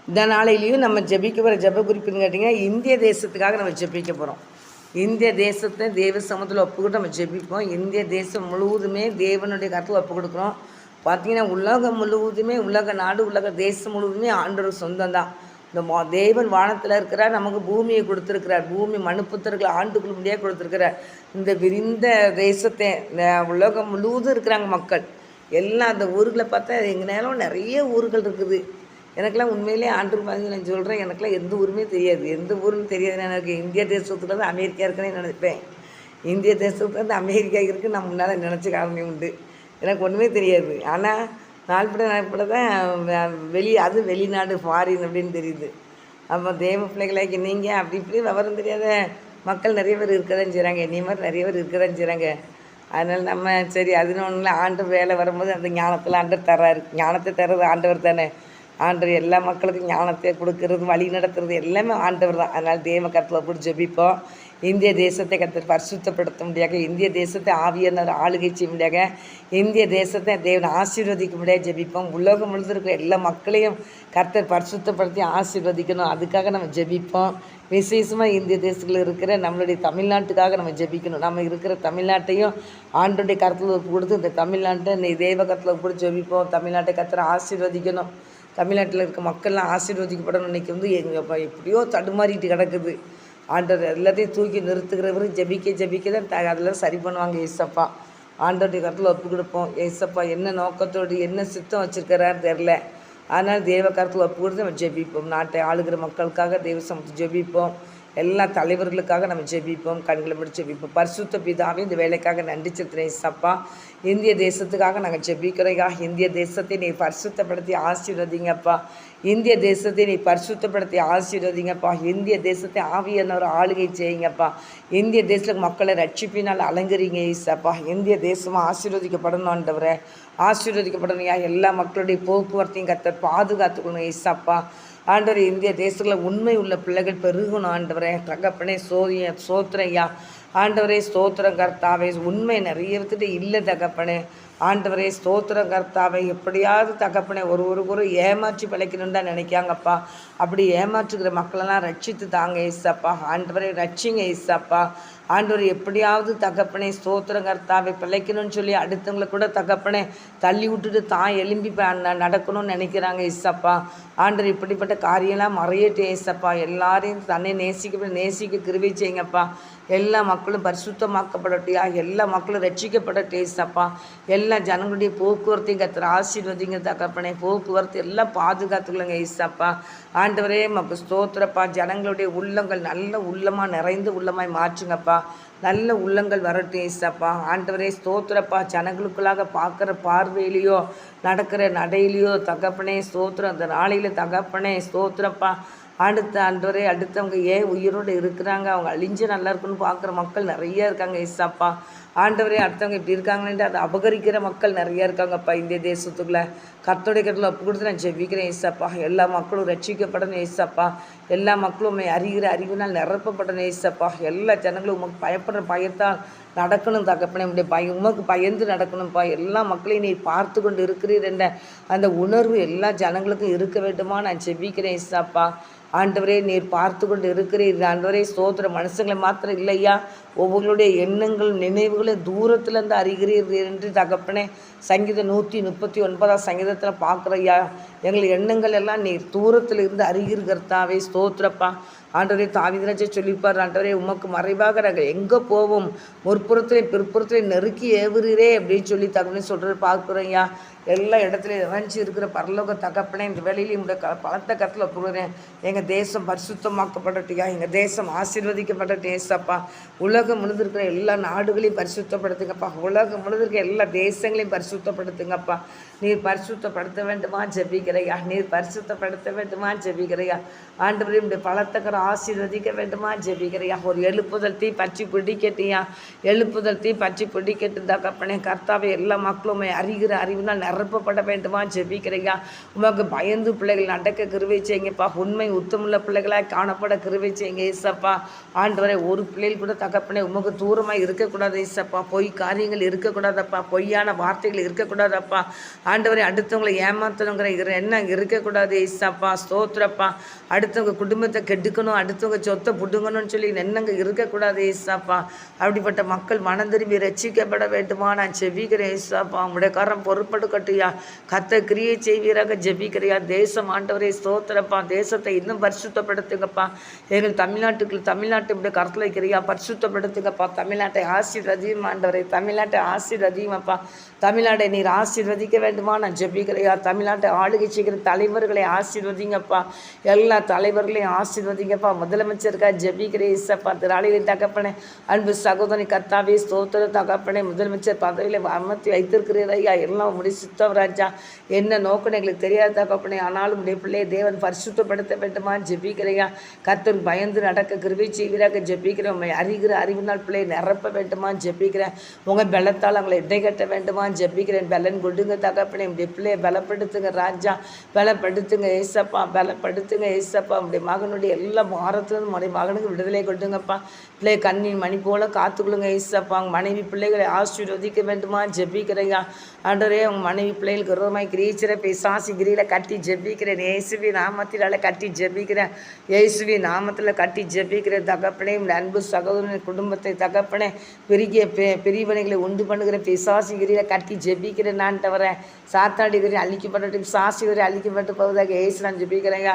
இந்த நாளையிலையும் நம்ம ஜெபிக்க போகிற ஜெப குறிப்புன்னு கேட்டிங்கன்னா இந்திய தேசத்துக்காக நம்ம ஜெபிக்க போகிறோம். இந்திய தேசத்தை தேவ சமூகத்தில் ஒப்புக்கிட்டு நம்ம ஜெபிப்போம். இந்திய தேசம் முழுவதுமே தேவனுடைய கருத்தில் ஒப்பு கொடுக்குறோம். பார்த்திங்கன்னா உலகம் முழுவதுமே, உலக நாடு, உலக தேசம் முழுவதுமே ஆண்டவர் சொந்தம் தான். இந்த தேவன் வானத்தில் இருக்கிறார், நமக்கு பூமியை கொடுத்துருக்கிறார். பூமி மனுப்புத்தர்கள் ஆண்டுக்குள் முடியாக கொடுத்துருக்கிறார். இந்த விரிந்த தேசத்தை இந்த உலகம் முழுவதும் இருக்கிறாங்க மக்கள் எல்லாம். அந்த ஊர்களை பார்த்தா எங்கள் நேரம் நிறைய ஊர்கள் இருக்குது. எனக்கெல்லாம் உண்மையிலே ஆண்டவர் மாதிரி நான் சொல்கிறேன், எனக்கெல்லாம் எந்த ஊருமே தெரியாது. எந்த ஊருன்னு தெரியாது. எனக்கு இந்திய தேசத்துக்கு வந்து அமெரிக்கா இருக்குன்னு நினைப்பேன். இந்திய தேசத்துக்கு வந்து அமெரிக்கா இருக்குன்னு நான் முன்னால் நினச்ச காரணம் உண்டு. எனக்கு ஒன்றுமே தெரியாது. ஆனால் நாள்பட தான் அது வெளிநாடு ஃபாரின் அப்படின்னு தெரியுது. அப்போ தேவ பிள்ளைகளாக்கி நீங்கள் அப்படி இப்படி விவரம் தெரியாத மக்கள் நிறைய பேர் இருக்க தான் செய்கிறாங்க. என்னை மாதிரி நிறைய பேர் இருக்க தான் செய்கிறாங்க. அதனால் நம்ம சரி அதுன்னு ஒன்றும் இல்லை. ஆண்டவர் வேலை வரும்போது அந்த ஞானத்தில் ஆண்டவர் தர்றாரு. ஞானத்தை தர்றது ஆண்டவர் தானே. ஆண்டவர் எல்லா மக்களுக்கும் ஞானத்தை கொடுக்கறது, வழி நடத்துறது எல்லாமே ஆண்டவர் தான். அதனால் தேவ கருத்தில் போட்டு ஜெபிப்போம். இந்திய தேசத்தை கர்த்தர் பரிசுத்தப்படுத்த முடியாத, இந்திய தேசத்தை ஆவியானவர் ஆளுகை செய்ய முடியாத, இந்திய தேசத்தை தேவன் ஆசீர்வதிக்க முடியாது ஜெபிப்போம். உலகம் முழுவதும் இருக்கிற எல்லா மக்களையும் கர்த்தர் பரிசுத்தப்படுத்தி ஆசீர்வதிக்கணும். அதுக்காக நம்ம ஜெபிப்போம். விசேஷமாக இந்திய தேசத்தில் இருக்கிற நம்மளுடைய தமிழ்நாட்டுக்காக நம்ம ஜெபிக்கணும். நம்ம இருக்கிற தமிழ்நாட்டையும் ஆண்டுடைய கருத்தில் கொடுத்து இந்த தமிழ்நாட்டை நீ தேவ கருத்தில் கூட ஜெபிப்போம். தமிழ்நாட்டை கர்த்தர் ஆசீர்வதிக்கணும். தமிழ்நாட்டில் இருக்க மக்கள்லாம் ஆசீர்வதிக்கப்படணும். இன்றைக்கி வந்து எங்கள் எப்படியோ தடுமாறிட்டு கிடக்குது. ஆண்டவர் எல்லாத்தையும் தூக்கி நிறுத்துகிறவரு ஜெபிக்க தான் அதெல்லாம் சரி பண்ணுவாங்க. ஏசப்பா ஆண்டவருடைய கருத்தில் ஒப்பு கொடுப்போம். ஏசப்பா என்ன நோக்கத்தோடு என்ன சித்தம் வச்சுருக்கிறாரு தெரில. அதனால் தேவ கருத்தில் ஒப்பு கொடுத்து நம்ம ஜெபிப்போம். நாட்டை ஆளுகிற மக்களுக்காக தேவ சமூகத்தை ஜெபிப்போம். எல்லா தலைவர்களுக்காக நம்ம ஜெபிப்போம். கண்களை முடிச்சு ஜெபிப்போம். பரிசுத்த பிதாவே இந்த வேலைக்காக நன்றி செலுத்துகிறேன் ஏசப்பா. இந்திய தேசத்துக்காக நாங்கள் ஜெபிக்கிறோயா. இந்திய தேசத்தை நீ பரிசுத்தப்படுத்தி ஆசீர்வதிங்கப்பா. இந்திய தேசத்தை நீ பரிசுத்தப்படுத்தி ஆசீர்வதிங்கப்பா. இந்திய தேசத்தை ஆவியானவர் ஆளுகை செய்யுங்கப்பா. இந்திய தேசத்துக்கு மக்களை ரட்சிப்பினால் அலங்கரிங்க ஏசப்பா. இந்திய தேசம் ஆசீர்வதிக்கப்படணுன்றவரை ஆசீர்வதிக்கப்படணுயா. எல்லா மக்களுடைய போக்குவரத்தையும் கர்த்தர் பாதுகாத்துக்கணும் ஏசப்பா. ஆண்டவரே இந்திய தேசத்தில் உண்மை உள்ள பிள்ளைகள் பெருகணும் ஆண்டவரே. தகப்பனே சோத்திரையா. ஆண்டவரே ஸ்தோத்திரம் கர்த்தாவே. உண்மை நிறைய வித்துட்டு இல்லை தகப்பனே. ஆண்டவரே ஸ்தோத்திரம் கர்த்தாவே. எப்படியாவது தகப்பனே ஒரு ஏமாற்றி பிழைக்கணுன்னு தான் நினைக்காங்கப்பா. அப்படி ஏமாற்றுகிற மக்களெல்லாம் ரட்சித்து தாங்க ஏசப்பா. ஆண்டவரே ரட்சிங்க ஏசப்பா. ஆண்டவர் எப்படியாவது தகப்பனே ஸ்தோத்திரம் கர்த்தாவே பிழைக்கணும்னு சொல்லி அடுத்தவங்களை கூட தகப்பனே தள்ளி விட்டுட்டு தான் எலும்பி நடக்கணும்னு நினைக்கிறாங்க ஏசப்பா. ஆண்டவர் இப்படிப்பட்ட காரியம்லாம் மறையட்டும் ஏசப்பா. எல்லாரையும் தன்னை நேசிக்க கிருபை செய்யுங்கப்பா. எல்லா மக்களும் பரிசுத்தமாக்கப்படட்டியா. எல்லா மக்களும் ரட்சிக்கப்படட்டும் ஏசப்பா. எல்லா ஜனங்களுடைய போக்குவரத்தையும் கர்த்தர் ஆசீர்வதிங்க தகப்பனே. போக்குவரத்து எல்லாம் பாதுகாத்துக்கொள்ளுங்க ஏசப்பா. ஆண்டவரே மக்கு ஸ்தோத்திரப்பா. ஜனங்களுடைய உள்ளங்கள் நல்ல உள்ளமாக நிறைந்து உள்ளமாய் மாற்றுங்கப்பா. நல்ல உள்ளங்கள் வரட்டும் ஏசப்பா. ஆண்டவரே ஸ்தோத்திரப்பா. ஜனங்களுக்குள்ளாக பார்க்குற பார்வையிலையோ நடக்கிற நடையிலையோ தகப்பனே ஸ்தோத்திரம். அந்த நாளையில் தகப்பனே ஸ்தோத்திரப்பா. ஆண்டவரே அடுத்தவங்க ஏன் உயிரோடு இருக்கிறாங்க, அவங்க அழிஞ்சு நல்லா இருக்குன்னு பார்க்குற மக்கள் நிறைய இருக்காங்க ஏசப்பா. ஆண்டவரே அடுத்தவங்க இப்படி இருக்காங்கன்ட்டு அதை அபகரிக்கிற மக்கள் நிறைய இருக்காங்கப்பா இந்திய தேசத்துக்குள்ளே. கர்த்தருடைய கருத்தில் ஒப்பு கொடுத்து நான் ஜெபிக்கிறேன் ஏசப்பா. எல்லா மக்களும் ரட்சிக்கப்படணும் ஏசப்பா. எல்லா மக்களும் அறிகிற அறிவினால் நிரப்பப்படணும் ஏசப்பா. எல்லா ஜனங்களும் உமக்கு பயப்படுற பயத்தால் நடக்கணும் தகப்பனே. உமக்கு பயந்து நடக்கணும்ப்பா. எல்லா மக்களையும் நீ பார்த்து கொண்டு இருக்கிறீர் என்ற அந்த உணர்வு எல்லா ஜனங்களுக்கும் இருக்க வேண்டுமா நான் ஜெபிக்கிறேன் ஏசப்பா. ஆண்டவரே நீர் பார்த்து கொண்டு இருக்கிறீர் ஆண்டவரே ஸ்தோத்திர. மனுஷங்களை மாத்திரம் இல்லையா, ஒவ்வொருடைய எண்ணங்கள் நினைவுகளும் தூரத்துலேருந்து அறிகிறீர்கள் என்று தகப்பனே சங்கீதம் 139 சங்கீதத்தில் பார்க்குறையா. எங்கள் எண்ணங்கள் எல்லாம் நீர் தூரத்தில் இருந்து அறிகிறீர்கர்த்தாவே ஸ்தோத்திரப்பா. ஆண்டவரே தாவீதுராஜா சொல்லிப்பார், ஆண்டவரே உமக்கு மறைவாக நாங்கள் எங்கே போவோம், முற்புறத்திலே பிற்புறத்திலே நெருக்கி ஏவுறீரே அப்படின்னு சொல்லி தகவலே சொல்கிறது பார்க்குறேயா. எல்லா இடத்துலையும் இறைஞ்சி இருக்கிற பரலோக தகப்பனே இந்த வேலையிலையும் இந்த பலத்த கருத்தில் போடுறேன். எங்கள் தேசம் பரிசுத்தமாக்கப்படட்டியா. எங்கள் தேசம் ஆசீர்வதிக்கப்படட்டும் ஏசப்பா. உலகம் முழுதிருக்கிற எல்லா நாடுகளையும் பரிசுத்தப்படுத்துங்கப்பா. உலகம் முழுதிருக்கிற எல்லா தேசங்களையும் பரிசுத்தப்படுத்துங்கப்பா. நீர் பரிசுத்தப்படுத்த வேண்டுமா ஜெபிக்கிறையா. நீர் பரிசுத்தப்படுத்த வேண்டுமா ஜெபிக்கிறையா. ஆண்டவரே இந்த பலத்தக்கரை ஆசீர்வதிக்க வேண்டுமா ஜெபிக்கிறையா. ஒரு எழுப்புதல் தீ பற்றி பிடிக்கட்டியா. எழுப்புதல் தீ பற்றி பிடிக்கட்டு தகப்பனே கர்த்தாவே. எல்லா மக்களுமே அறிகிற அறிவினால் நிரப்பப்பட வேண்டுமா ஜெபிக்கிறையா. உமக்கு பயந்து பிள்ளைகள் நடக்க கிருபை செய்யுங்கப்பா. உண்மை உத்தமுள்ள பிள்ளைகளாக காணப்பட கிருபை செய்யுங்க ஏசப்பா. ஆண்டவரை ஒரு பிள்ளைகள் கூட தகப்பனே உமக்கு தூரமாக இருக்கக்கூடாது ஏசப்பா. பொய் காரியங்கள் இருக்கக்கூடாதப்பா. பொய்யான வார்த்தைகள் இருக்கக்கூடாதப்பா. ஆண்டவரை அடுத்தவங்களை ஏமாத்தணுங்கிற எண்ணம் இருக்கக்கூடாது ஏசப்பா. ஸ்தோத்திரப்பா. அடுத்தவங்க குடும்பத்தை கெடுக்கணும், அடுத்தவங்க சொத்தை புடுங்கணும்னு சொல்லி எண்ணங்க இருக்கக்கூடாது ஏசப்பா. அப்படிப்பட்ட மக்கள் மனம் திரும்பி ரட்சிக்கப்பட வேண்டுமா நான் ஜெபிக்கிறேன் ஏசப்பா. உங்களுடைய கரம் பொறுப்படுக்கட்டியா. கத்த கிரியை செய்வீராக ஜெபிக்கிறியா. தேசம் ஆண்டவரே ஸ்தோத்திரப்பா. தேசத்தை இன்னும் பரிசுத்தப்படுத்துங்கப்பா. எங்கள் தமிழ்நாட்டு இப்படி கருத்தில் வைக்கிறியா. பரிசுத்தப்படுத்துங்கப்பா. தமிழ்நாட்டை ஆசீர்வதியும் ஆண்டவரே. தமிழ்நாட்டை ஆசீர்வதியுமப்பா. தமிழ்நாட்டை நீர் ஆசீர்வதிக்க வேண்டுமா நான் ஜெபிக்கிறையா. தமிழ்நாட்டை ஆளுகை செய்கிற தலைவர்களை ஆசீர்வதிங்கப்பா. எல்லா தலைவர்களையும் ஆசீர்வதிங்கப்பா. முதலமைச்சருக்காக ஜெபிக்கிறேன் இசப்பா. திராளிகளின் தகப்பனே அன்பு சகோதரி கர்த்தாவே ஸ்தோத்திர தகப்பனே. முதலமைச்சர் பதவியில் அமர்த்தி வைத்திருக்கிறீரையா. எல்லாம் முடி சுத்தம் ராஜா. என்ன நோக்கணும் எங்களுக்கு தெரியாத தகப்பனே. ஆனாலும் உடைய பிள்ளையை தேவன் பரிசுத்தப்படுத்த வேண்டுமா ஜெபிக்கிறையா. கர்த்தர் பயந்து நடக்க கிருபை செய்வீராக ஜெபிக்கிறேன். உண்மை அறிகிற அறிவினால் பிள்ளையை நிரப்ப வேண்டுமா ஜெபிக்கிறேன். உங்கள் பலத்தால் அவங்களை இடை கட்ட வேண்டுமா ஜெபிக்கிறேன். பலன் கொடுங்க தகப்பனே. உடைய பிள்ளையை பலப்படுத்துங்க ராஜா. பலப்படுத்துங்க ஏசப்பா. பலப்படுத்துங்க ஏசப்பா. உடைய மகனுடைய எல்லா மாறத்திலும் உடைய மகனுக்கு விடுதலை கொடுங்கப்பா. பிள்ளை கண்ணின் மணி போல காத்துக்கொள்ளுங்க ஏசப்பா. உங்கள் மனைவி பிள்ளைகளை ஆசீர்வதிக்க வேண்டுமா ஜெபிக்கிறையா. ஆண்டவரே உங்கள் மனைவி பிள்ளைகளுக்கு விரோதமாய் கிரீச்சிற பிசாசு கிரியில் கட்டி ஜெபிக்கிறேன். இயேசுவி நாமத்தினால கட்டி ஜெபிக்கிறேன். இயேசுவி நாமத்தில் கட்டி ஜெபிக்கிறேன் தகப்பனே. உங்கள் அன்பு சகோதரன் குடும்பத்தை தகப்பனே பிரிவினைகளை உண்டு பண்ணுகிற பிசாசு கிரியில் கட்டி ஜெபிக்கிறேன். நான் தவிர சாத்தாடிகிரி அழிக்கப்பட்டு பிசாசுகிரி அழிக்கப்பட்டு போவதாக இயேசு நான் ஜெபிக்கிறேங்க.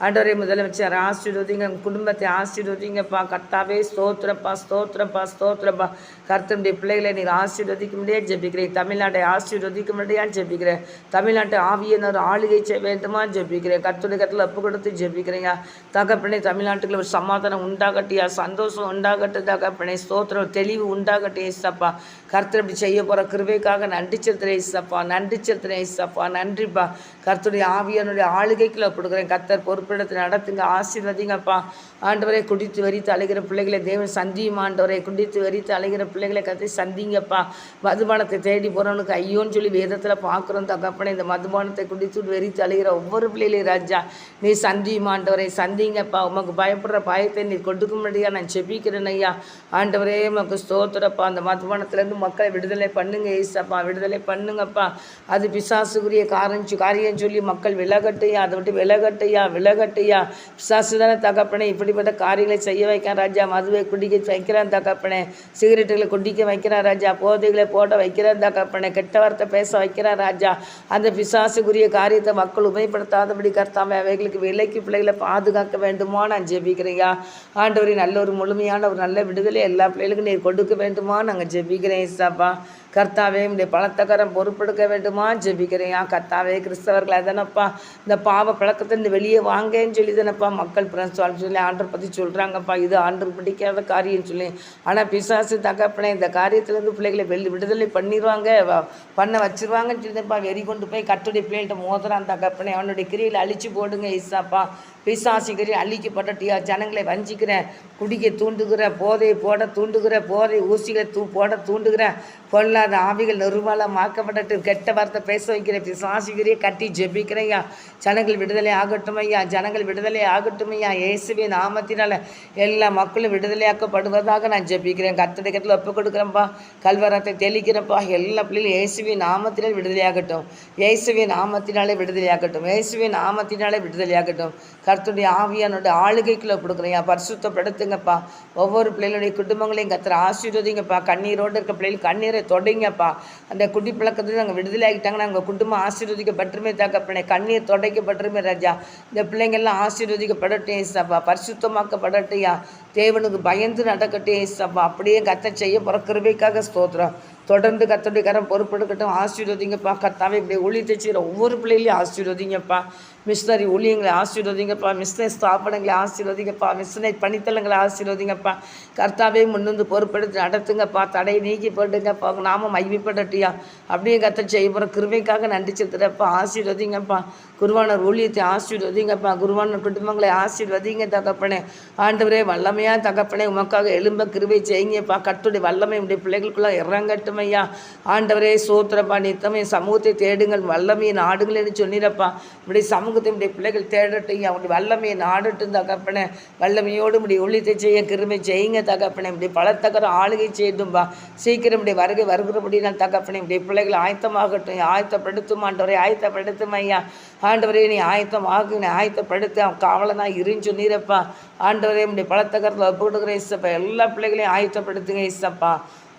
ஆண்டவரே முதலமைச்சர் ஆசீர்வதிங்க. குடும்பத்தை ஆசீர்வதிங்கப்பா. கர்த்தாவே ஸ்தோத்திரப்பா. ஸ்தோத்திரப்பா. ஸ்தோத்திரப்பா. கர்த்தருடைய பிள்ளைகளை நீர் ஆசீர்வதிக்க முடியாது ஜெபிக்கிறேன். தமிழ்நாட்டை ஆசீர்வதிக்க முடியாது ஜெபிக்கிறேன். தமிழ்நாட்டை ஆவியினர் ஆளுகை செய்ய வேண்டுமா ஜெபிக்கிறேன். கர்த்தருடைய கருத்தில் ஒப்பு கொடுத்து ஜெபிக்கிறேங்க தகப்பனே. தமிழ்நாட்டுக்குள்ள ஒரு சமாதானம் உண்டாகட்டியா. சந்தோஷம் உண்டாகட்டு தகப்பனே. ஸ்தோத்திரம் தெளிவு உண்டாகட்டு ஏசப்பா. கர்த்தர் இப்படி செய்ய போகிற கிருபைக்காக நன்றி செலுத்துறேன் ஏசப்பா. நன்றி செலுத்துறேன் ஏசப்பா. நன்றிப்பா. கர்த்தருடைய ஆவியனுடைய ஆளுகைக்குள்ள கொடுக்குறேன். கர்த்தர் பொறுப்பிடத்தை நடத்துங்க. ஆசீர்வதிங்கப்பா. ஆண்டவரை குடித்து வரித்து அழைகிற பிள்ளைகளை தேவன் சந்தியும். ஆண்டவரை குடித்து வரித்து அழைகிற பிள்ளைகளை கத்தை சந்திங்கப்பா. மதுபானத்தை தேடி போகிறவனுக்கு ஐயோன்னு சொல்லி வேதத்தில் பார்க்குறோம் தகப்பனே. இந்த மதுபானத்தை குடித்து வெறித்து அழைகிற ஒவ்வொரு பிள்ளைகளையும் ராஜா நீ சந்தியும். ஆண்டவரை சந்திங்கப்பா. உமக்கு பயப்படுற பயத்தை நீ கொடுக்க முடியா நான் செபிக்கிறேன் ஐயா. ஆண்டவரே உமக்கு ஸ்தோத்திரப்பா. அந்த மதுபானத்திலேருந்து மக்களை விடுதலை பண்ணுங்க ஏசப்பா. விடுதலை பண்ணுங்கப்பா. அது பிசாசுக்குரிய காரியம் சொல்லி மக்கள் விலகட்டையா. அதை விட்டு விலகட்டையா. பிசாசு தானே தகப்பனே இப்படிப்பட்ட காரியங்களை செய்ய வைக்கிறான் ராஜா. மதுவை குடிக்க வைக்கிறான் தகப்பனே. சிகரெட்டுகளை குடிக்க வைக்கிறான் ராஜா. போதைகளை போட வைக்கிறான் தகப்பனே. கெட்ட வார்த்தை பேச வைக்கிறான் ராஜா. அந்த பிசாசுக்குரிய காரியத்தை மக்கள் உபயோகப்படுத்தாதபடி கர்த்தாமே அவைகளுக்கு விலைக்கு பிள்ளைகளை பாதுகாக்க வேண்டுமா நான் ஜெபிக்கிறேயா. ஆண்டவரே நல்ல ஒரு முழுமையான ஒரு நல்ல விடுதலை எல்லா பிள்ளைகளுக்கும் நீர் கொடுக்க வேண்டுமா நாங்கள் ஜெபிக்கிறேன் ஏசப்பா. கர்த்தாவே உடைய பலத்தக்கரம் பொறுப்பெடுக்க வேண்டுமா ஜெபிக்கிறேன். கர்த்தாவே கிறிஸ்தவர்கள் அதனப்பா இந்த பாவ பழக்கத்திலிருந்து வெளியே வாங்கன்னு சொல்லி தானப்பா மக்கள் சொல்லி ஆண்டர் பற்றி சொல்கிறாங்கப்பா. இது ஆண்டர் பிடிக்காத காரியம்னு சொல்லி. ஆனால் பிசாசு தகப்பனே இந்த காரியத்திலேருந்து பிள்ளைகளை விடுதலை பண்ணிடுவாங்க பண்ண வச்சிருவாங்கன்னு சொல்லிப்பா. வெறி கொண்டு போய் கட்டுடைய பிள்ளைகிட்ட மோதுறான் தகப்பனே. அவனுடைய கிரியில் அழிச்சு போடுங்க ஏசாப்பா. பிசாசு கிரி அழிக்கப்பட்டியா. ஜனங்களை வஞ்சிக்கிறேன். குடிக்க தூண்டுகிறேன். போதையை போட தூண்டுகிறேன். போதை ஊசிகளை போட தூண்டுகிறேன். பொல்லாத ஆவிகள் நிர்மூலமாக்கப்பட்டு கெட்ட வார்த்தை பேச வைக்கிறேன். பிசாசுகிரியை கட்டி ஜெபிக்கிறையா. ஜனங்கள் விடுதலை ஆகட்டும் ஐயா. ஜனங்கள் விடுதலை ஆகட்டும் ஐயா. இயேசுவின் நாமத்தினால எல்லா மக்களும் விடுதலையாக்கப்படுவதாக நான் ஜெபிக்கிறேன். கர்த்தருடைய கருத்தில் ஒப்பு கொடுக்குறேன்ப்பா. கல்வரத்தை தெளிக்கிறப்பா. எல்லா பிள்ளைகளும் இயேசுவின் நாமத்தினால் விடுதலையாகட்டும். இயேசுவின் நாமத்தினாலே விடுதலையாகட்டும். இயேசுவின் நாமத்தினாலே விடுதலையாகட்டும். கர்த்தருடைய ஆவியானோட ஆளுகைக்குள்ள கொடுக்குறேன். பரிசுத்தப்படுத்துங்கப்பா. ஒவ்வொரு பிள்ளைகளுடைய குடும்பங்களையும் கர்த்தர் ஆசீர்வதிங்கப்பா. கண்ணீரோடு இருக்க பிள்ளைகள் கண்ணீரை தொடைங்கப்பா. அந்த குடிப்பழக்கத்தில் நாங்கள் விடுதலை ஆகிட்டாங்கன்னா நாங்கள் குடும்பம் ஆசீர்வதிக்கப்பட்டுருமே தகப்பனே. கண்ணீர் தொடைக்கப்பட்டுருமே ராஜா. இந்த பிள்ளைங்கள்லாம் ஆசீர்வதிக்கப்படட்டும் ஏசப்பா. பரிசுத்தமாக்கப்படட்டையா. தேவனுக்கு பயந்து நடக்கட்டும் ஏசப்பா. அப்படியே கத்த செய்ய போகிற கிருபைக்காக ஸ்தோத்திரம். தொடர்ந்து கர்த்தருடைய கரம் பொறுப்பெடுக்கட்டும். ஆசீர்வதிங்கப்பா. கர்த்தாவே இப்படி ஊழியத்தை செய்கிற ஒவ்வொரு பிள்ளைகளையும் ஆசீர்வதிங்கப்பா. மிஷினரி ஊழியங்களை ஆசீர்வதிங்கப்பா. மிஷினரி ஸ்தாபனங்களை ஆசீர்வதிங்கப்பா. மிஷினரி பணித்தளங்களை ஆசீர்வதிங்கப்பா. கர்த்தாவே முன்னிருந்து பொறுப்பெடுத்து நடத்துங்கப்பா. தடையை நீக்கி போட்டுங்கப்பா. நாம மகிமைப்படட்டியா. அப்படியே கர்த்தர் செய்ய போகிற கிருபைக்காக நன்றி செலுத்துறப்பா. ஆசீர்வதிங்கப்பா. குருவானர் ஊழியத்தை ஆசீர்வதிங்கப்பா. குருவானர் குடும்பங்களை ஆசீர்வதிங்க தகப்பனே. ஆண்டவரே வல்லமையாக தகப்பனே உமக்காக எழும்ப கிருபை செய்யுங்கப்பா. கர்த்தருடைய வல்லமை உடைய பிள்ளைகளுக்குள்ள இறங்கட்டும் ஸ்தோத்திரம் ஐயா. ஆண்டவரே சோத்திரப்பா, நித்தமே சமூகத்தை தேடுங்கள், வல்லமையை நாடுங்கள் என்று சொன்னிடப்பா. இப்படி சமூகத்தை இப்படி பிள்ளைகள் தேடட்டும் ஐயா. அப்படி வல்லமையை நாடட்டும் தகப்பனே. வல்லமையோடு இப்படி ஒழித்தை செய்ய கிருமை செய்யுங்க தகப்பனே. இப்படி பலத்தக்கர ஆளுகை செய்தும்பா. சீக்கிரம் இப்படி வருகிறபடி நான் தகப்பனே. இப்படி பிள்ளைகள் ஆயத்தமாகட்டும், ஆயத்தப்படுத்தும் ஆண்டவரை, ஆயத்தப்படுத்தும் ஐயா. ஆண்டவரே நீ ஆயத்தமாக, நீ ஆயத்தப்படுத்த காவலனாக இருன்னு சொன்னீரப்பா. ஆண்டவரே இப்படி பலத்தக்கரத்தில் ஒப்புக்கிடுகிற இசப்பா. எல்லா பிள்ளைகளையும் ஆயத்தப்படுத்துங்க இசப்பா.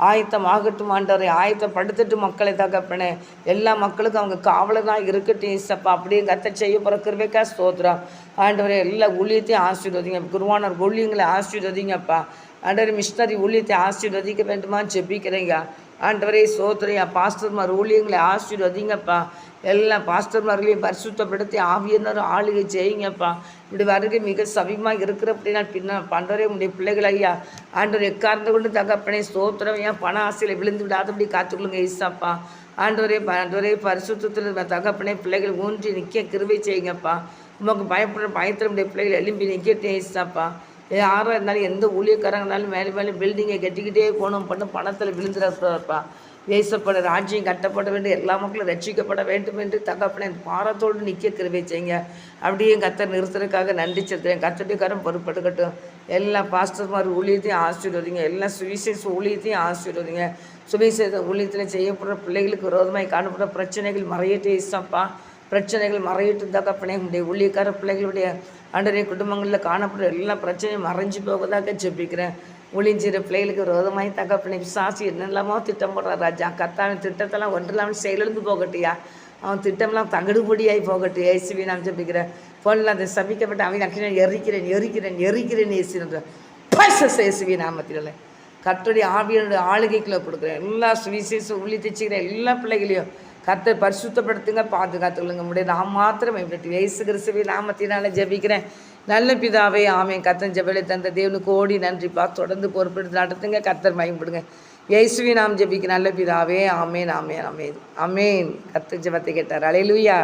ஆயத்தமாகட்டும் ஆண்டவரை, ஆயத்தப்படுத்தட்டும் மக்களை தகப்பனே. எல்லா மக்களுக்கும் அவங்க காவலனாக இருக்கட்டும் இசப்பா. அப்படியே கத்த செய்ய போகிற கிருபைக்கா ஸ்தோத்திரம் ஆண்டவரே. எல்லா ஊழியத்தையும் ஆசீர்வதிங்க. குருவானர் ஊழியங்களை ஆசீர்வதிங்கப்பா. ஆண்டவரே மிஷினரி ஊழியத்தை ஆசீர்வதிக்க வேண்டுமா ஜெபிக்கிறீங்க ஆண்டவரே. சோத்திரையா பாஸ்டர்மார் ஊழியங்களை ஆசீர்வதிங்கப்பா. எல்லா பாஸ்டர்மார்களையும் பரிசுத்தப்படுத்தி ஆவியனரும் ஆளுகை செய்யுங்கப்பா. இப்படி வருகை மிக சமீபமாக இருக்கிற அப்படின்னா ஆண்டவரே உடைய பிள்ளைகள் ஐயா. ஆண்டவர் எக்கார்ந்து கொண்டு தகப்பனே ஸ்தோத்திரம் ஐயா. பண ஆசையில் விழுந்து விடாதபடி காத்துக்கொள்ளுங்க ஈசாப்பா. ஆண்டவரே பரிசுத்தத்தில் தகப்பனே பிள்ளைகள் ஊன்றி நிற்க கிருபை செய்யுங்கப்பா. உமக்கு பயப்படுற பயத்தில் உடைய பிள்ளைகள் எழும்பி நிற்கட்டே ஈசாப்பா. யாராக இருந்தாலும் எந்த ஊழியக்காரங்க இருந்தாலும் மேலே மேலே பில்டிங்கை கட்டிக்கிட்டே போகணும் பண்ண பணத்தில் விழுந்துடப்பா. தேசப்பட ராஜ்யம் கட்டப்பட வேண்டும், எல்லா மக்களும் ரட்சிக்கப்பட வேண்டும் என்று தகப்பனே பாரத்தோடு நிற்க கிருபை செய்யுங்க. அப்படியே கத்தர் நிறுத்துறதுக்காக நன்றி செலுத்துறேன். கத்தடிக்காரன் பொறுப்பெடுக்கட்டும். எல்லா பாஸ்டர்மார் ஊழியத்தையும் ஆசீர்வதிங்க. எல்லா சுவிசேஷ ஊழியத்தையும் ஆசீர்வதிங்க. சுவிசேஷ ஊழியத்தில் செய்யப்படுற பிள்ளைகளுக்கு விரோதமாய் காணப்படுற பிரச்சனைகள் மறையிட்டு இசப்பா. பிரச்சனைகள் மறையிட்டு தகப்பனே. உடைய ஊழியக்கார பிள்ளைகளுடைய ஆண்டவரே குடும்பங்களில் காணப்படுற எல்லா பிரச்சனையும் மறைஞ்சு போவதாக ஜெபிக்கிறேன். ஒளிஞ்சிற பிள்ளைகளுக்கு விரோதமாய் தகப்பனே பிசாசு என்னெல்லாமோ திட்டம் போடுறான் ராஜா. கர்த்தாவின் திட்டத்தெல்லாம் ஒன்றெல்லாம் செயலிழந்து போகட்டியா. அவன் திட்டம்லாம் தகடுபடியாகி போகட்டும் இயேசுவே நாம் ஜெபிக்கிறேன். போல அதை சபிக்கப்பட்ட அவன் அக்கினேன் எரிக்கிறேன் இயேசுன்ற பைசஸ் இயேசுவே நாமத்தினால கர்த்தருடைய ஆவியனுடைய ஆளுகைக்குள்ள கொடுக்குறேன். எல்லா சுவிசேஷ ஊழியத்தை செய்கிற எல்லா பிள்ளைகளையும் கர்த்தர் பரிசுத்தப்படுத்துங்க, பாதுகாத்துக்கொள்ளுங்க. முடியாது நான் மாத்திரம் இயேசு கிறிஸ்துவே நாமத்தினால ஜெபிக்கிறேன். நல்ல பிதாவே ஆமேன். கர்த்தர் ஜெபலை தந்த தேவனுக்கு கோடி நன்றிப்பா. தொடர்ந்து பொறுப்பெடுத்து நடத்துங்க. கர்த்தர் மகிமைப்படுங்க. இயேசுவே நாம் ஜெபிக்க நல்ல பிதாவே ஆமேன் ஆமேன் ஆமேன் ஆமேன். கர்த்தர் ஜெபத்தை கேட்டார். அல்லேலூயா.